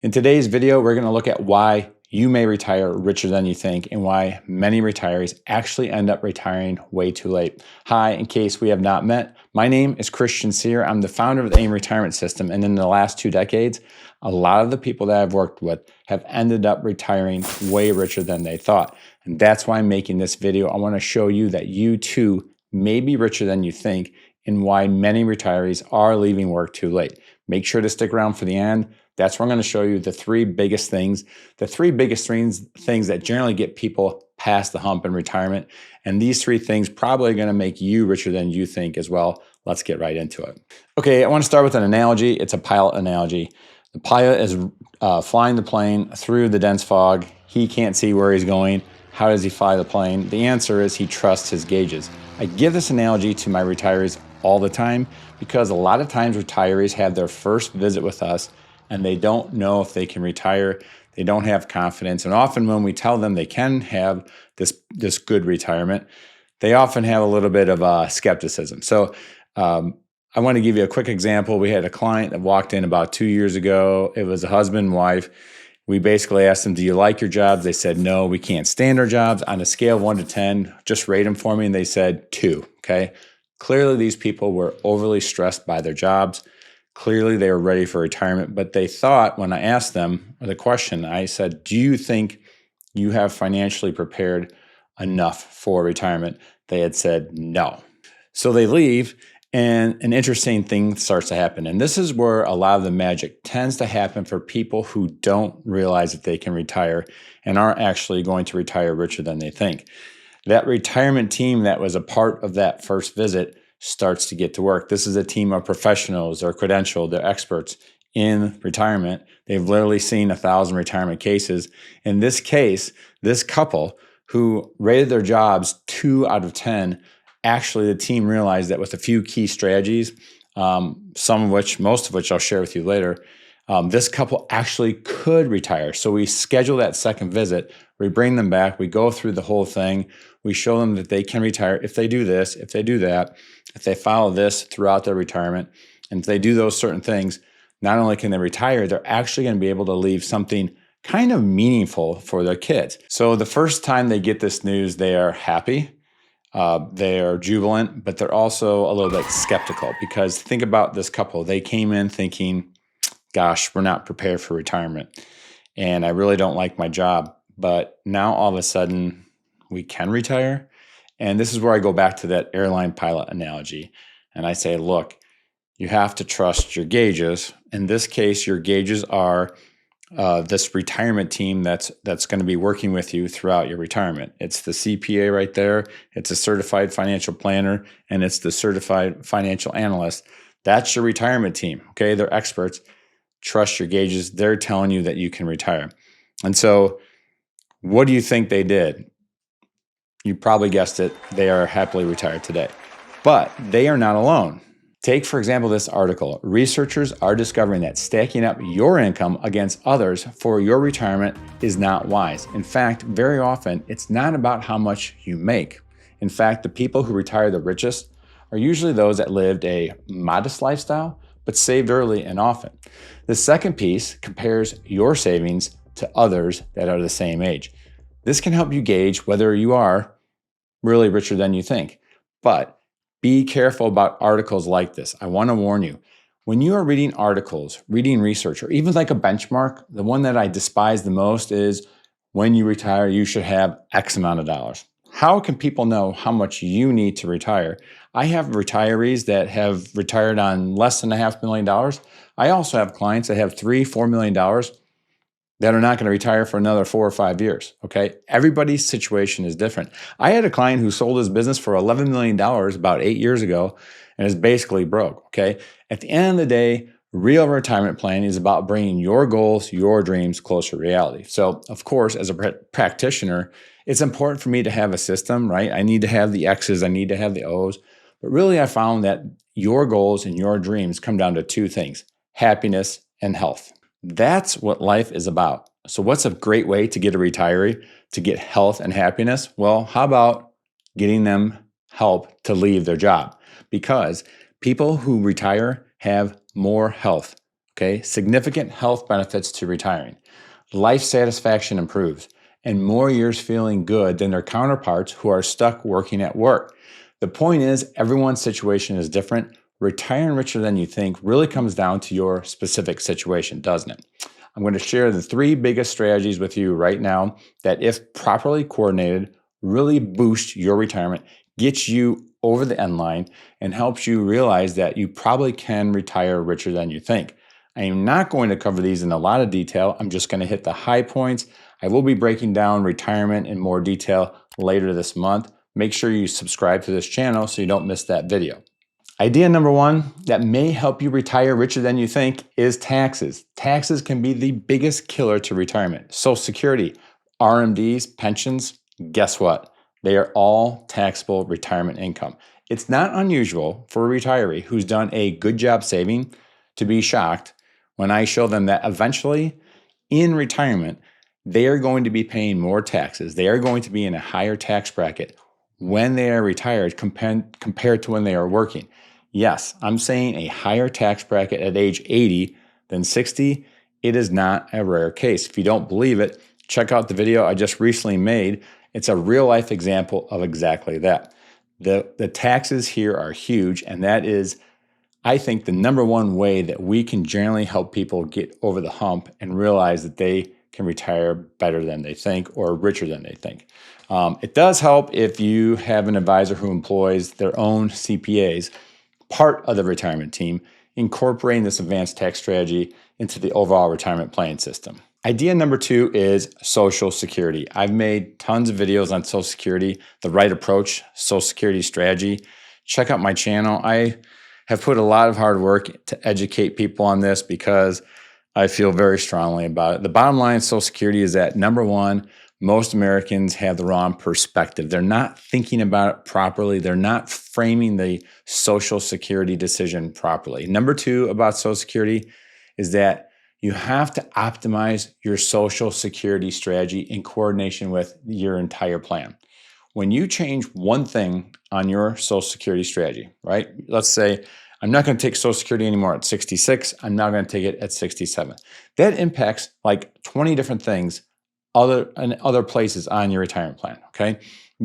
In today's video, we're going to look at why you may retire richer than you think and why many retirees actually end up retiring way too late. Hi, in case we have not met, my name is Cyr. I'm the founder of the AIM retirement system, and in the last 2 decades, a lot of the people that I've worked with have ended up retiring way richer than they thought. And that's why I'm making this video. I want to show you that you too may be richer than you think and why many retirees are leaving work too late. Make sure to stick around for the end. That's where I'm going to show you the three biggest things that generally get people past the hump in retirement. And these 3 things probably are going to make you richer than you think as well. Let's get right into it. Okay, I want to start with an analogy. It's a pilot analogy. The pilot is flying the plane through the dense fog. He can't see where he's going. How does he fly the plane? The answer is he trusts his gauges. I give this analogy to my retirees all the time because a lot of times retirees have their first visit with us and they don't know if they can retire. They don't have confidence. And often when we tell them they can have this good retirement, they often have a little bit of skepticism. So I want to give you a quick example. We had a client that walked in about 2 years ago. It was a husband and wife. We basically asked them, do you like your jobs? They said, no, we can't stand our jobs. On a scale of 1 to 10, just rate them for me. And they said 2, okay? Clearly, these people were overly stressed by their jobs. Clearly, they were ready for retirement. But they thought, when I asked them the question, I said, do you think you have financially prepared enough for retirement? They had said no. So they leave. And an interesting thing starts to happen. And this is where a lot of the magic tends to happen for people who don't realize that they can retire and aren't actually going to retire richer than they think. That retirement team that was a part of that first visit starts to get to work. This is a team of professionals. They're credentialed. They're experts in retirement. They've literally seen 1,000 retirement cases. In this case, this couple who rated their jobs 2 out of 10, actually, the team realized that with a few key strategies, most of which I'll share with you later, this couple actually could retire. So we schedule that second visit. We bring them back. We go through the whole thing. We show them that they can retire if they do this, if they do that, if they follow this throughout their retirement. And if they do those certain things, not only can they retire, they're actually going to be able to leave something kind of meaningful for their kids. So the first time they get this news, they are happy. They are jubilant, but they're also a little bit skeptical because think about this couple. They came in thinking, gosh, we're not prepared for retirement and I really don't like my job. But now all of a sudden we can retire. And this is where I go back to that airline pilot analogy. And I say, look, you have to trust your gauges. In this case, your gauges are this retirement team that's going to be working with you throughout your retirement. It's the CPA right there. It's a certified financial planner, and it's the certified financial analyst. That's your retirement team, okay? They're experts. Trust your gauges. They're telling you that you can retire. And so what do you think they did? You probably guessed it. They are happily retired today. But they are not alone. Take, for example, this article. Researchers are discovering that stacking up your income against others for your retirement is not wise. In fact, very often, it's not about how much you make. In fact, the people who retire the richest are usually those that lived a modest lifestyle, but saved early and often. The second piece compares your savings to others that are the same age. This can help you gauge whether you are really richer than you think. But be careful about articles like this. I want to warn you, when you are reading articles, reading research, or even like a benchmark, the one that I despise the most is when you retire, you should have X amount of dollars. How can people know how much you need to retire? I have retirees that have retired on less than $500,000. I also have clients that have $3-4 million that are not going to retire for another 4 or 5 years, okay? Everybody's situation is different. I had a client who sold his business for $11 million about 8 years ago and is basically broke, okay? At the end of the day, real retirement planning is about bringing your goals, your dreams closer to reality. So, of course, as a practitioner, it's important for me to have a system, right? I need to have the X's, I need to have the O's. But really, I found that your goals and your dreams come down to 2 things, happiness and health. That's what life is about. So what's a great way to get a retiree to get health and happiness? Well, how about getting them help to leave their job? Because people who retire have more health. Okay, significant health benefits to retiring. Life satisfaction improves, and more years feeling good than their counterparts who are stuck working at work. The point is, everyone's situation is different. Retiring richer than you think really comes down to your specific situation, doesn't it? I'm going to share the 3 biggest strategies with you right now that, if properly coordinated, really boost your retirement, gets you over the end line, and helps you realize that you probably can retire richer than you think. I am not going to cover these in a lot of detail. I'm just going to hit the high points. I will be breaking down retirement in more detail later this month. Make sure you subscribe to this channel so you don't miss that video. Idea number 1 that may help you retire richer than you think is taxes. Taxes can be the biggest killer to retirement. Social Security, RMDs, pensions, guess what? They are all taxable retirement income. It's not unusual for a retiree who's done a good job saving to be shocked when I show them that eventually in retirement, they are going to be paying more taxes. They are going to be in a higher tax bracket when they are retired compared to when they are working. Yes, I'm saying a higher tax bracket at age 80 than 60. It is not a rare case. If you don't believe it, check out the video I just recently made. It's a real life example of exactly that. The taxes here are huge, and that is, I think, the number 1 way that we can generally help people get over the hump and realize that they can retire better than they think or richer than they think. It does help if you have an advisor who employs their own CPAs, part of the retirement team, incorporating this advanced tax strategy into the overall retirement planning system. Idea number 2 is Social Security. I've made tons of videos on Social Security, the right approach, Social Security strategy. Check out my channel. I have put a lot of hard work to educate people on this because I feel very strongly about it. The bottom line of Social Security is that, number 1, most Americans have the wrong perspective. They're not thinking about it properly. They're not framing the Social Security decision properly. Number 2 about Social Security is that you have to optimize your Social Security strategy in coordination with your entire plan. When you change one thing on your Social Security strategy, right? Let's say, I'm not going to take Social Security anymore at 66. I'm now going to take it at 67. That impacts like 20 different things in other places on your retirement plan, okay?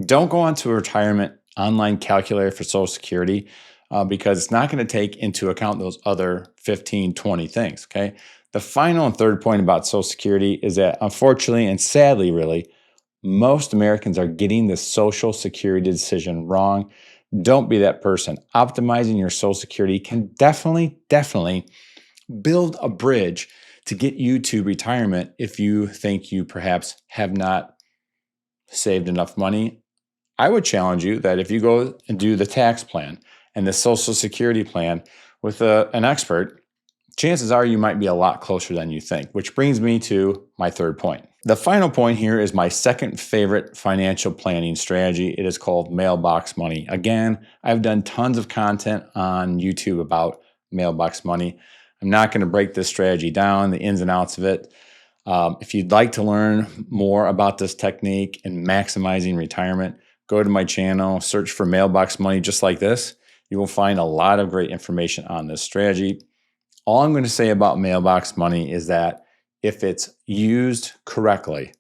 Don't go onto a retirement online calculator for Social Security because it's not going to take into account those other 15, 20 things, okay? The final and third point about Social Security is that, unfortunately and sadly, really, most Americans are getting the Social Security decision wrong. Don't be that person. Optimizing your Social Security can definitely build a bridge to get you to retirement if you think you perhaps have not saved enough money. I would challenge you that if you go and do the tax plan and the Social Security plan with an expert, chances are you might be a lot closer than you think, which brings me to my third point. The final point here is my second favorite financial planning strategy. It is called mailbox money. Again, I've done tons of content on YouTube about mailbox money. I'm not going to break this strategy down, the ins and outs of it. If you'd like to learn more about this technique and maximizing retirement, go to my channel, search for mailbox money just like this. You will find a lot of great information on this strategy. All I'm going to say about mailbox money is that if it's used correctly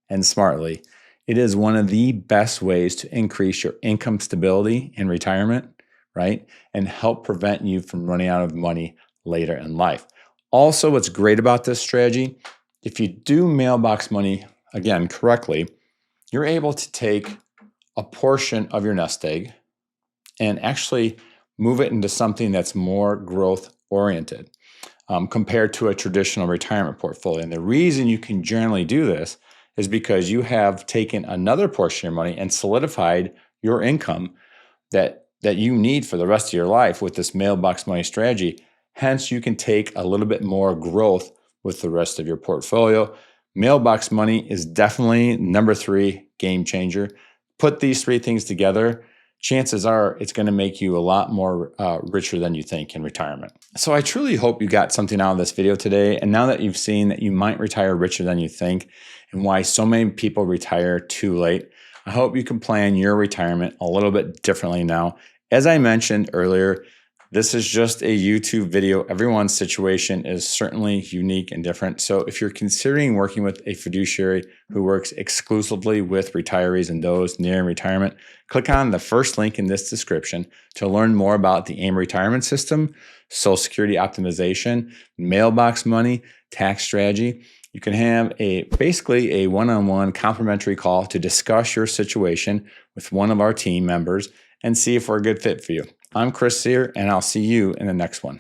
and smartly, it is one of the best ways to increase your income stability in retirement, right? And help prevent you from running out of money later in life. Also, what's great about this strategy, if you do mailbox money, again, correctly, you're able to take a portion of your nest egg and actually move it into something that's more growth oriented compared to a traditional retirement portfolio. And the reason you can generally do this is because you have taken another portion of your money and solidified your income that you need for the rest of your life with this mailbox money strategy. Hence, you can take a little bit more growth with the rest of your portfolio. Mailbox money is definitely number 3 game changer. Put these 3 things together, chances are it's going to make you a lot more richer than you think in retirement. So I truly hope you got something out of this video today. And now that you've seen that you might retire richer than you think and why so many people retire too late, I hope you can plan your retirement a little bit differently now. As I mentioned earlier, This is just a YouTube video. Everyone's situation is certainly unique and different. So if you're considering working with a fiduciary who works exclusively with retirees and those nearing retirement, click on the first link in this description to learn more about the AIM retirement system, Social Security optimization, mailbox money, tax strategy. You can have basically a one-on-one complimentary call to discuss your situation with one of our team members and see if we're a good fit for you. I'm Cyr, and I'll see you in the next one.